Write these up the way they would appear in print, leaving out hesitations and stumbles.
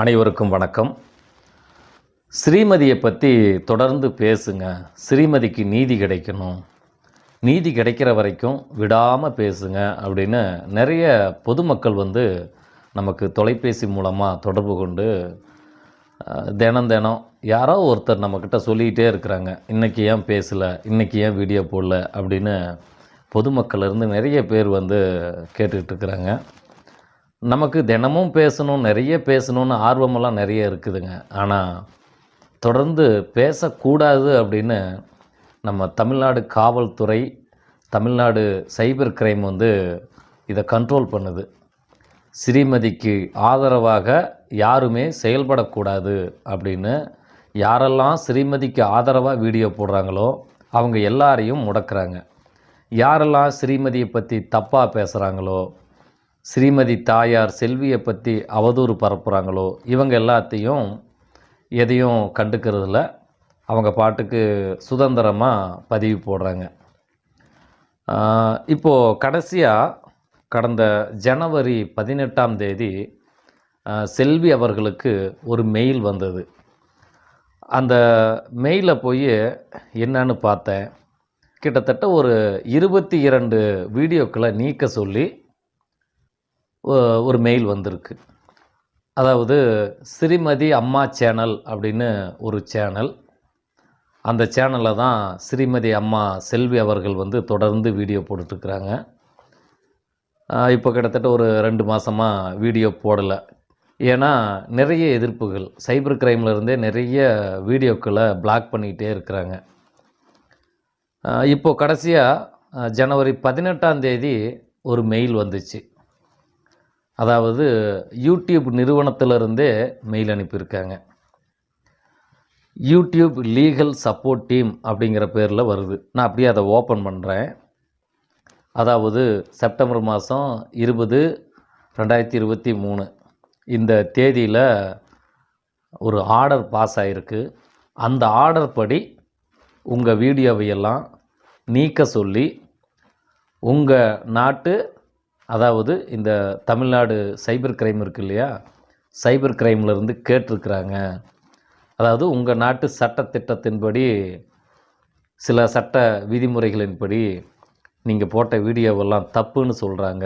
அனைவருக்கும் வணக்கம். ஸ்ரீமதியை பற்றி தொடர்ந்து பேசுங்க. ஸ்ரீமதிக்கு நீதி கிடைக்கணும், நீதி கிடைக்கிற வரைக்கும் விடாமல் பேசுங்க அப்படின்னு நிறைய பொதுமக்கள் நமக்கு தொலைபேசி மூலமாக தொடர்பு கொண்டு தினம் யாரோ ஒருத்தர் நம்மக்கிட்ட சொல்லிக்கிட்டே இருக்கிறாங்க, இன்றைக்கி ஏன் பேசலை, இன்றைக்கி ஏன் வீடியோ போடல அப்படின்னு பொதுமக்கள்லேருந்து நிறைய பேர் கேட்டுக்கிட்டு இருக்கிறாங்க. நமக்கு தினமும் பேசணும், நிறைய பேசணுன்னு ஆர்வமெல்லாம் நிறைய இருக்குதுங்க. ஆனால் தொடர்ந்து பேசக்கூடாது அப்படின்னு நம்ம தமிழ்நாடு காவல்துறை, தமிழ்நாடு சைபர் கிரைம் இதை கண்ட்ரோல் பண்ணுது. ஸ்ரீமதிக்கு ஆதரவாக யாருமே செயல்படக்கூடாது அப்படின்னு யாரெல்லாம் ஸ்ரீமதிக்கு ஆதரவாக வீடியோ போடுறாங்களோ அவங்க எல்லாரையும் முடக்கிறாங்க. யாரெல்லாம் ஸ்ரீமதியை பற்றி தப்பாக பேசுகிறாங்களோ, ஸ்ரீமதி தாயார் செல்வியை பற்றி அவதூறு பரப்புகிறாங்களோ இவங்க எல்லாத்தையும் எதையும் கண்டுக்கிறதில்ல. அவங்க பாட்டுக்கு சுதந்திரமாக பதிவு போடுறாங்க. இப்போது கடைசியாக கடந்த ஜனவரி 18ஆம் தேதி செல்வி அவர்களுக்கு ஒரு மெயில் வந்தது. அந்த மெயிலில் போய் என்னன்னு பார்த்தேன். கிட்டத்தட்ட ஒரு 22 வீடியோக்களை நீக்க சொல்லி ஒரு மெயில் வந்திருக்கு. அதாவது ஸ்ரீமதி அம்மா சேனல் அப்படின்னு ஒரு சேனல், அந்த சேனலில் தான் ஸ்ரீமதி அம்மா செல்வி அவர்கள் தொடர்ந்து வீடியோ போட்டுட்ருக்குறாங்க. இப்போ கிட்டத்தட்ட ஒரு 2 மாதமாக வீடியோ போடலை. ஏன்னா நிறைய எதிர்ப்புகள், சைபர் கிரைம்லேருந்தே நிறைய வீடியோக்களை பிளாக் பண்ணிக்கிட்டே இருக்கிறாங்க. இப்போது கடைசியாக ஜனவரி 18ஆம் தேதி ஒரு மெயில் வந்துச்சு. அதாவது யூடியூப் நிறுவனத்திலிருந்தே மெயில் அனுப்பியிருக்காங்க. யூடியூப் லீகல் சப்போர்ட் டீம் அப்படிங்கிற பேரில் வருது. நான் அப்படியே அதை ஓப்பன் பண்ணுறேன். அதாவது செப்டம்பர் மாதம் 20, 2023 இந்த தேதியில் ஒரு ஆர்டர் பாஸ் ஆகிருக்கு. அந்த ஆர்டர் படி உங்கள் வீடியோவையெல்லாம் நீக்க சொல்லி உங்கள் நாட்டு, அதாவது இந்த தமிழ்நாடு சைபர் கிரைம் இருக்குது இல்லையா, சைபர் கிரைம்லேருந்து கேட்டிருக்கிறாங்க. அதாவது உங்கள் நாட்டு சட்டத்திட்டத்தின்படி, சில சட்ட விதிமுறைகளின்படி நீங்கள் போட்ட வீடியோவெல்லாம் தப்புன்னு சொல்கிறாங்க,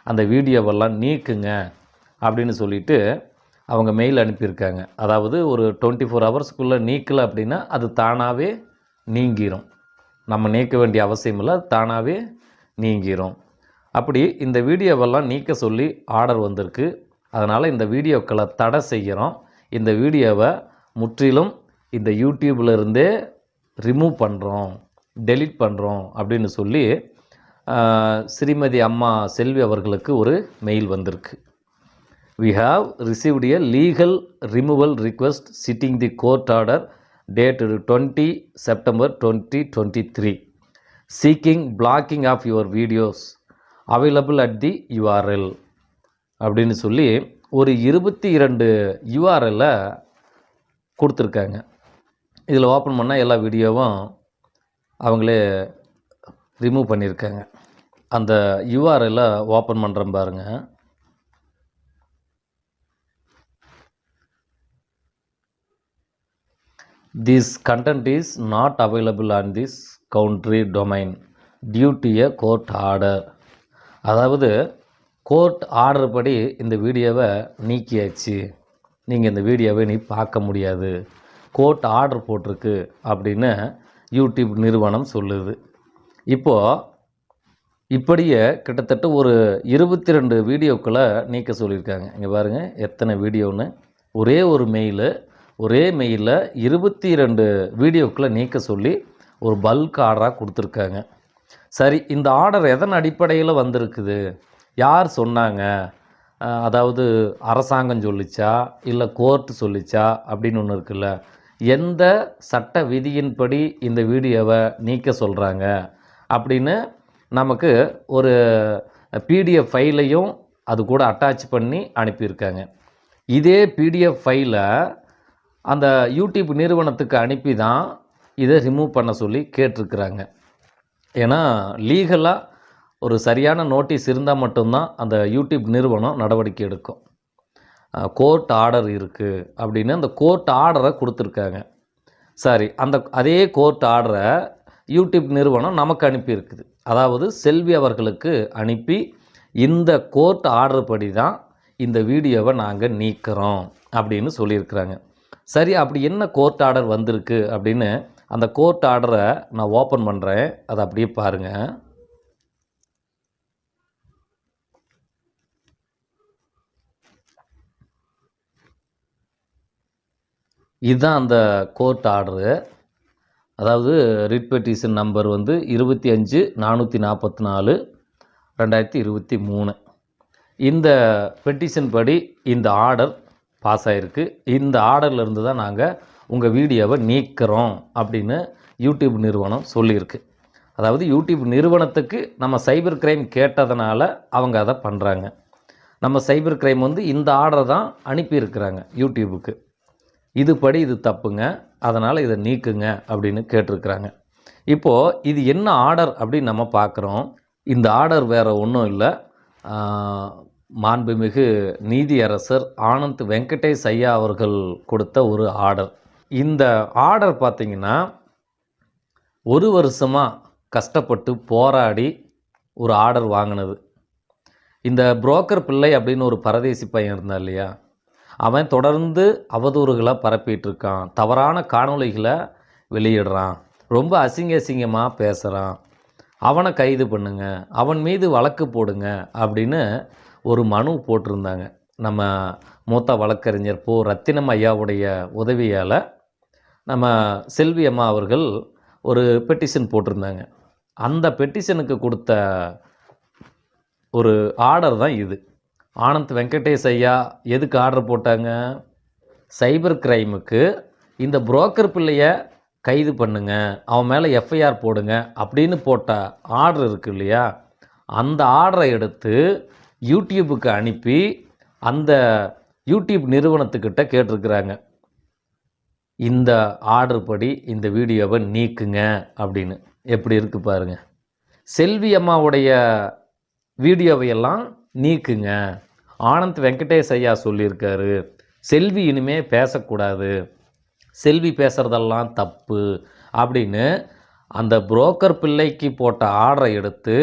அந்த வீடியோவெல்லாம் நீக்குங்க அப்படின்னு சொல்லிவிட்டு அவங்க மெயில் அனுப்பியிருக்காங்க. அதாவது ஒரு 24 ஹவர்ஸ்க்குள்ளே நீக்கலை அப்படின்னா அது தானாகவே நீங்கிரும். நம்ம நீக்க வேண்டிய அவசியம் இல்லை, அது தானாகவே நீங்கிரும். அப்படி இந்த வீடியோவெல்லாம் நீக்க சொல்லி ஆர்டர் வந்திருக்கு. அதனால் இந்த வீடியோக்களை தடை செய்கிறோம், இந்த வீடியோவை முற்றிலும் இந்த யூடியூப்லேருந்தே ரிமூவ் பண்ணுறோம், டெலீட் பண்ணுறோம் அப்படின்னு சொல்லி ஸ்ரீமதி அம்மா செல்வி அவர்களுக்கு ஒரு மெயில் வந்திருக்கு. We have received a legal removal request citing the court order dated 20 September 2023 seeking blocking of your videos available at the URL அப்படின்னு சொல்லி ஒரு 22 URL கொடுத்துருக்காங்க. இதில் ஓப்பன் பண்ணால் எல்லா வீடியோவும் அவங்களே ரிமூவ் பண்ணியிருக்காங்க. அந்த URL ஓப்பன் பண்ணுறேன் பாருங்கள். This content is not available on this country domain due to a court order. அதாவது கோர்ட் ஆர்டர் படி இந்த வீடியோவை நீக்கியாச்சு, நீங்கள் இந்த வீடியோவை நீ பார்க்க முடியாது, கோர்ட் ஆர்டர் போட்டிருக்கு அப்படின்னு யூடியூப் நிறுவனம் சொல்லுது. இப்போது இப்படியே கிட்டத்தட்ட ஒரு 22 வீடியோக்களை நீக்க சொல்லியிருக்காங்க. இங்கே பாருங்கள் எத்தனை வீடியோன்னு. ஒரே மெயிலில் 22 வீடியோக்களை நீக்க சொல்லி ஒரு பல்க் ஆர்டராக கொடுத்துருக்காங்க. சரி, இந்த ஆர்டர் எதன் அடிப்படையில் வந்திருக்குது, யார் சொன்னாங்க, அதாவது அரசாங்கம் சொல்லிச்சா இல்லை கோர்ட்டு சொல்லிச்சா அப்படின்னு ஒன்று இருக்குல்ல, எந்த சட்ட விதியின்படி இந்த வீடியோவை நீக்க சொல்கிறாங்க அப்படின்னு நமக்கு ஒரு PDF ஃபைலையும் அது கூட அட்டாச் பண்ணி அனுப்பியிருக்காங்க. இதே PDF ஃபைலை அந்த யூடியூப் நிறுவனத்துக்கு அனுப்பி தான் இதை ரிமூவ் பண்ண சொல்லி கேட்டிருக்கிறாங்க. ஏன்னா லீகலாக ஒரு சரியான நோட்டீஸ் இருந்தால் மட்டும்தான் அந்த யூடியூப் நிறுவனம் நடவடிக்கை எடுக்கும். கோர்ட் ஆர்டர் இருக்குது அப்படின்னு அந்த கோர்ட் ஆர்டரை கொடுத்துருக்காங்க. சரி, அதே கோர்ட் ஆர்டரை யூடியூப் நிறுவனம் நமக்கு அனுப்பியிருக்குது. அதாவது செல்வி அவர்களுக்கு அனுப்பி இந்த கோர்ட் ஆர்டர் படி தான் இந்த வீடியோவை நாங்கள் நீக்கிறோம் அப்படின்னு சொல்லியிருக்கிறாங்க. சரி, அப்படி என்ன கோர்ட் ஆர்டர் வந்திருக்கு அப்படின்னு அந்த கோர்ட் ஆர்டரை நான் ஓப்பன் பண்ணுறேன். அதை அப்படியே பாருங்கள். இதுதான் அந்த கோர்ட் ஆர்டரு. அதாவது ரிட் பெட்டிஷன் நம்பர் வந்து 25/444/2023. இந்த பெட்டிஷன் படி இந்த ஆர்டர் பாஸ் ஆகிருக்கு. இந்த ஆர்டர்லேருந்து தான் நாங்கள் உங்கள் வீடியோவை நீக்கிறோம் அப்படின்னு யூடியூப் நிறுவனம் சொல்லியிருக்கு. அதாவது யூடியூப் நிறுவனத்துக்கு நம்ம சைபர் கிரைம் கேட்டதுனால அவங்க அதை பண்ணுறாங்க. நம்ம சைபர் கிரைம் வந்து இந்த ஆர்டரை தான் அனுப்பியிருக்கிறாங்க யூடியூபுக்கு. இதுபடி இது தப்புங்க, அதனால் இதை நீக்குங்க அப்படின்னு கேட்டிருக்கிறாங்க. இப்போது இது என்ன ஆர்டர் அப்படின்னு நம்ம பார்க்குறோம். இந்த ஆர்டர் வேறு ஒன்றும் இல்லை, மாண்புமிகு நீதியரசர் ஆனந்த் வெங்கடேஷ் ஐயா அவர்கள் கொடுத்த ஒரு ஆர்டர். இந்த ஆர்டர் பார்த்திங்கன்னா 1 வருஷமாக கஷ்டப்பட்டு போராடி ஒரு ஆர்டர் வாங்கினது. இந்த புரோக்கர் பிள்ளை அப்படின்னு ஒரு பரதேசி பையன் இருந்தான் இல்லையா, அவன் தொடர்ந்து அவதூறுகளை பரப்பிகிட்ருக்கான், தவறான காணொளிகளை வெளியிடுறான், ரொம்ப அசிங்கமாக பேசுகிறான், அவனை கைது பண்ணுங்க, அவன் மீது வழக்கு போடுங்க அப்படின்னு ஒரு மனு போட்டிருந்தாங்க. நம்ம மூத்த வழக்கறிஞர் ரத்தினம் ஐயாவுடைய உதவியால் நம்ம செல்வி அம்மா அவர்கள் ஒரு பெட்டிஷன் போட்டிருந்தாங்க. அந்த பெட்டிஷனுக்கு கொடுத்த ஒரு ஆர்டர் தான் இது. ஆனந்த் வெங்கடேஷ் ஐயா எதுக்கு ஆர்டர் போட்டாங்க? சைபர் கிரைமுக்கு இந்த புரோக்கர் பிள்ளைய கைது பண்ணுங்க, அவன் மேலே எஃப்ஐஆர் போடுங்க அப்படின்னு போட்ட ஆர்டர் இருக்குது இல்லையா, அந்த ஆர்டரை எடுத்து யூடியூபுக்கு அனுப்பி அந்த யூடியூப் நிறுவனத்துக்கிட்ட கேட்டிருக்கிறாங்க, இந்த ஆர்டர் படி இந்த வீடியோவை நீக்குங்க அப்படின்னு. எப்படி இருக்குது பாருங்கள். செல்வி அம்மாவுடைய வீடியோவையெல்லாம் நீக்குங்க, ஆனந்த் வெங்கடேஷ் ஐயா சொல்லியிருக்காரு, செல்வி இனிமே பேசக்கூடாது, செல்வி பேசுகிறதெல்லாம் தப்பு அப்படின்னு அந்த புரோக்கர் பிள்ளைக்கு போட்ட ஆர்டரை எடுத்து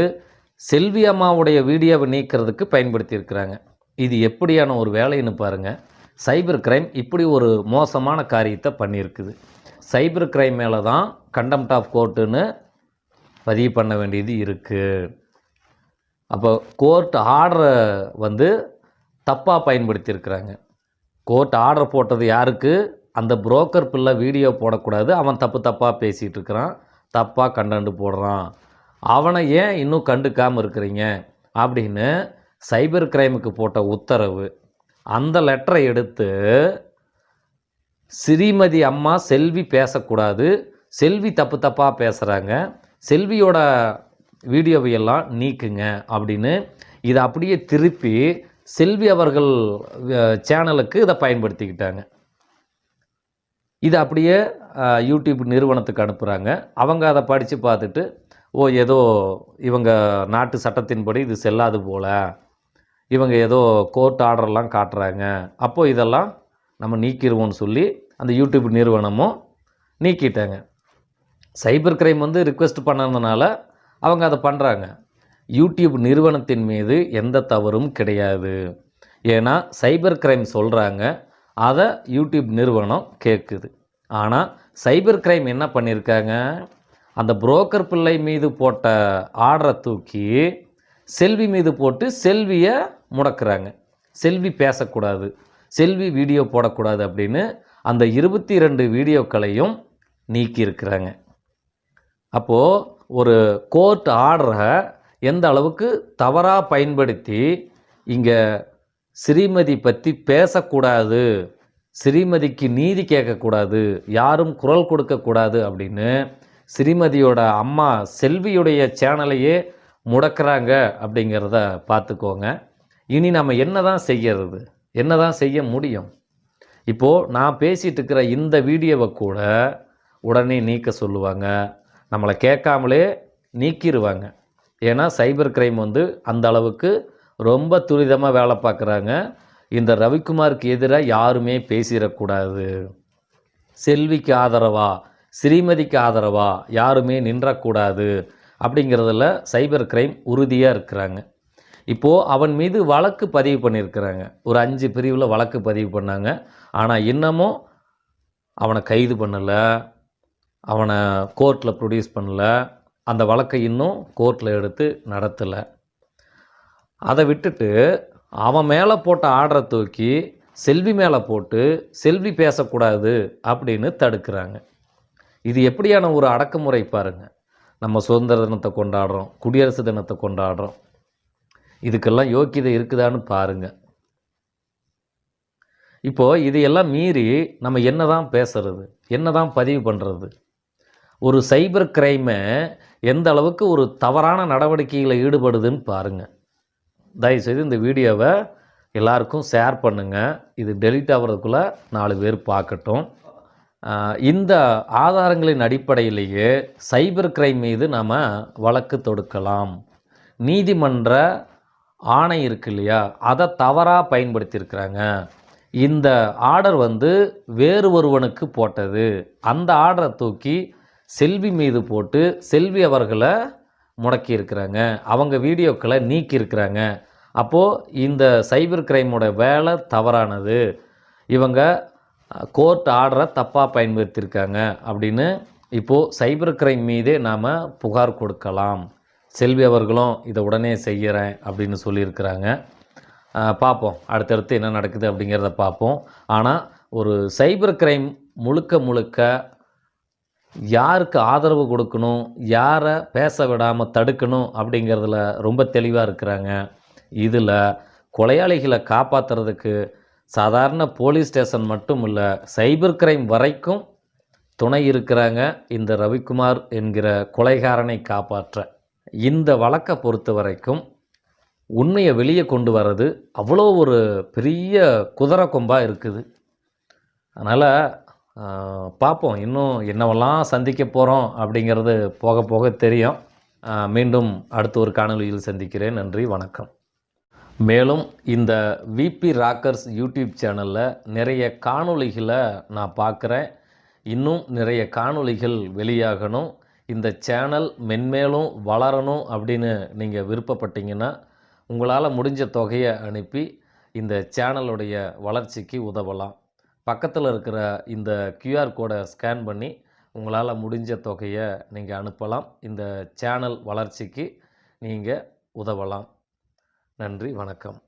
செல்வி அம்மாவுடைய வீடியோவை நீக்கிறதுக்கு பயன்படுத்தியிருக்கிறாங்க. இது எப்படியான ஒரு வேலைன்னு பாருங்கள். சைபர் கிரைம் இப்படி ஒரு மோசமான காரியத்தை பண்ணியிருக்குது. சைபர் கிரைம் மேலே தான் கண்டெம்ட் ஆஃப் கோர்ட்டுன்னு பதிவு பண்ண வேண்டியது இருக்குது. அப்போ கோர்ட் ஆர்டரை வந்து தப்பாக பயன்படுத்தியிருக்கிறாங்க. கோர்ட் ஆர்டர் போட்டது யாருக்கு? அந்த புரோக்கர் பிள்ளை வீடியோ போடக்கூடாது, அவன் தப்பாக பேசிகிட்டு இருக்கிறான், தப்பாக கண்டென்ட் போடுறான், அவனை ஏன் இன்னும் கண்டுக்காமல் இருக்கிறீங்க அப்படின்னு சைபர் கிரைமுக்கு போட்ட உத்தரவு. அந்த லெட்டரை எடுத்து ஸ்ரீமதி அம்மா செல்வி பேசக்கூடாது, செல்வி தப்பாக பேசுகிறாங்க, செல்வியோட வீடியோவையெல்லாம் நீக்குங்க அப்படின்னு இதை அப்படியே திருப்பி செல்வி அவர்கள் சேனலுக்கு இதை பயன்படுத்திக்கிட்டாங்க. இதை அப்படியே யூடியூப் நிறுவனத்துக்கு அனுப்புகிறாங்க. அவங்க அதை படித்து பார்த்துட்டு, ஏதோ இவங்க நாட்டு சட்டத்தின்படி இது செல்லாது போல், இவங்க ஏதோ கோர்ட் ஆர்டர்லாம் காட்டுறாங்க, அப்போது இதெல்லாம் நம்ம நீக்கிடுவோம்னு சொல்லி அந்த யூடியூப் நிறுவனமும் நீக்கிட்டாங்க. சைபர் கிரைம் வந்து ரிக்வெஸ்ட் பண்ணதுனால அவங்க அதை பண்ணுறாங்க. யூடியூப் நிறுவனத்தின் மீது எந்த தவறும் கிடையாது. ஏன்னா சைபர் கிரைம் சொல்கிறாங்க, அதை யூடியூப் நிறுவனம் கேட்குது. ஆனால் சைபர் கிரைம் என்ன பண்ணியிருக்காங்க, அந்த புரோக்கர் பிள்ளை மீது போட்ட ஆர்டரை தூக்கி செல்வி மீது போட்டு செல்வியை முடக்கிறாங்க. செல்வி பேசக்கூடாது, செல்வி வீடியோ போடக்கூடாது அப்படின்னு அந்த 22 வீடியோக்களையும் நீக்கியிருக்கிறாங்க. அப்போது ஒரு கோர்ட் ஆர்டரை எந்த அளவுக்கு தவறாக பயன்படுத்தி இங்கே ஸ்ரீமதி பற்றி பேசக்கூடாது, ஸ்ரீமதிக்கு நீதி கேட்கக்கூடாது, யாரும் குரல் கொடுக்கக்கூடாது அப்படின்னு ஸ்ரீமதியோட அம்மா செல்வியுடைய சேனலையே முடக்கிறாங்க அப்படிங்கிறத பார்த்துக்கோங்க. இனி நம்ம என்ன தான் செய்கிறது, என்ன தான் செய்ய முடியும்? இப்போது நான் பேசிகிட்டு இருக்கிற இந்த வீடியோவை கூட உடனே நீக்க சொல்லுவாங்க, நம்மளை கேட்காமலே நீக்கிடுவாங்க. ஏன்னா சைபர் கிரைம் வந்து அந்த அளவுக்கு ரொம்ப துரிதமாக வேலை பார்க்குறாங்க. இந்த ரவிக்குமாருக்கு எதிராக யாருமே பேசிடக்கூடாது. செல்விக்கு ஆதரவா, ஸ்ரீமதிக்கு ஆதரவா யாருமே நின்றக்கூடாது அப்படிங்கிறதுல சைபர் கிரைம் உறுதியாக இருக்கிறாங்க. இப்போது அவன் மீது வழக்கு பதிவு பண்ணியிருக்கிறாங்க. ஒரு 5 பிரிவில் வழக்கு பதிவு பண்ணாங்க. ஆனால் இன்னமும் அவனை கைது பண்ணலை, அவனை கோர்ட்டில் ப்ரொடியூஸ் பண்ணலை, அந்த வழக்கை இன்னும் கோர்ட்டில் எடுத்து நடத்தலை. அதை விட்டுட்டு அவன் மேலே போட்ட ஆர்டரை தூக்கி செல்வி மேலே போட்டு செல்வி பேசக்கூடாது அப்படின்னு தடுக்கிறாங்க. இது எப்படியான ஒரு அடக்குமுறை பாருங்கள். நம்ம சுதந்திர தினத்தை கொண்டாடுறோம், குடியரசு தினத்தை கொண்டாடுறோம். இதுக்கெல்லாம் யோக்கியதை இருக்குதான்னு பாருங்கள். இப்போது இதையெல்லாம் மீறி நம்ம என்ன தான் பேசுறது, என்ன தான் பதிவு பண்ணுறது? ஒரு சைபர் கிரைமை எந்த அளவுக்கு ஒரு தவறான நடவடிக்கைகளில் ஈடுபடுதுன்னு பாருங்கள். தயவுசெய்து இந்த வீடியோவை எல்லாருக்கும் ஷேர் பண்ணுங்கள். இது டெலீட் ஆகிறதுக்குள்ளே 4 பேர் பார்க்கட்டும். இந்த ஆதாரங்களின் அடிப்படையிலேயே சைபர் கிரைம் மீது நாம் வழக்கு தொடுக்கலாம். நீதிமன்ற ஆணை இருக்கு இல்லையா, அதை தவறாக பயன்படுத்தியிருக்கிறாங்க. இந்த ஆர்டர் வேறு ஒருவனுக்கு போட்டது. அந்த ஆர்டரை தூக்கி செல்வி மீது போட்டு செல்வி அவர்களை முடக்கியிருக்கிறாங்க, அவங்க வீடியோக்களை நீக்கியிருக்கிறாங்க. அப்போது இந்த சைபர் கிரைமோட வேலை தவறானது, இவங்க கோர்ட் ஆர்டரை தப்பாக பயன்படுத்தியிருக்காங்க அப்படின்னு இப்போது சைபர் கிரைம் மீதே நாம் புகார் கொடுக்கலாம். செல்வி அவர்களும் இதை உடனே செய்கிறேன் அப்படின்னு சொல்லியிருக்கிறாங்க. பார்ப்போம் அடுத்தடுத்து என்ன நடக்குது அப்படிங்கிறத பார்ப்போம். ஆனால் ஒரு சைபர் கிரைம் முழுக்க யாருக்கு ஆதரவு கொடுக்கணும், யாரை பேச விடாமல் தடுக்கணும் அப்படிங்கிறதுல ரொம்ப தெளிவாக இருக்கிறாங்க. இதில் கொலையாளிகளை காப்பாற்றுறதுக்கு சாதாரண போலீஸ் ஸ்டேஷன் மட்டும் இல்லை, சைபர் கிரைம் வரைக்கும் துணை இருக்கிறாங்க இந்த ரவிக்குமார் என்கிற கொலைகாரனை காப்பாற்ற. இந்த வழக்கை பொறுத்த வரைக்கும் உண்மையை வெளியே கொண்டு வர்றது அவ்வளோ ஒரு பெரிய குதிரை கொம்பாக இருக்குது. அதனால் பார்ப்போம் இன்னும் என்னவெல்லாம் சந்திக்க போகிறோம் அப்படிங்கிறது போக போக தெரியும். மீண்டும் அடுத்த ஒரு காணொளியில் சந்திக்கிறேன். நன்றி, வணக்கம். மேலும் இந்த விபி ராக்கர்ஸ் யூடியூப் சேனலில் நிறைய காணொளிகளை நான் பார்க்குறேன். இன்னும் நிறைய காணொளிகள் வெளியாகணும், இந்த சேனல் மென்மேலும் வளரணும் அப்படின்னு நீங்கள் விருப்பப்பட்டீங்கன்னா உங்களால் முடிஞ்ச தொகையை அனுப்பி இந்த சேனலுடைய வளர்ச்சிக்கு உதவலாம். பக்கத்தில் இருக்கிற இந்த QR கோடை ஸ்கேன் பண்ணி உங்களால் முடிஞ்ச தொகையை நீங்கள் அனுப்பலாம். இந்த சேனல் வளர்ச்சிக்கு நீங்கள் உதவலாம். நன்றி, வணக்கம்.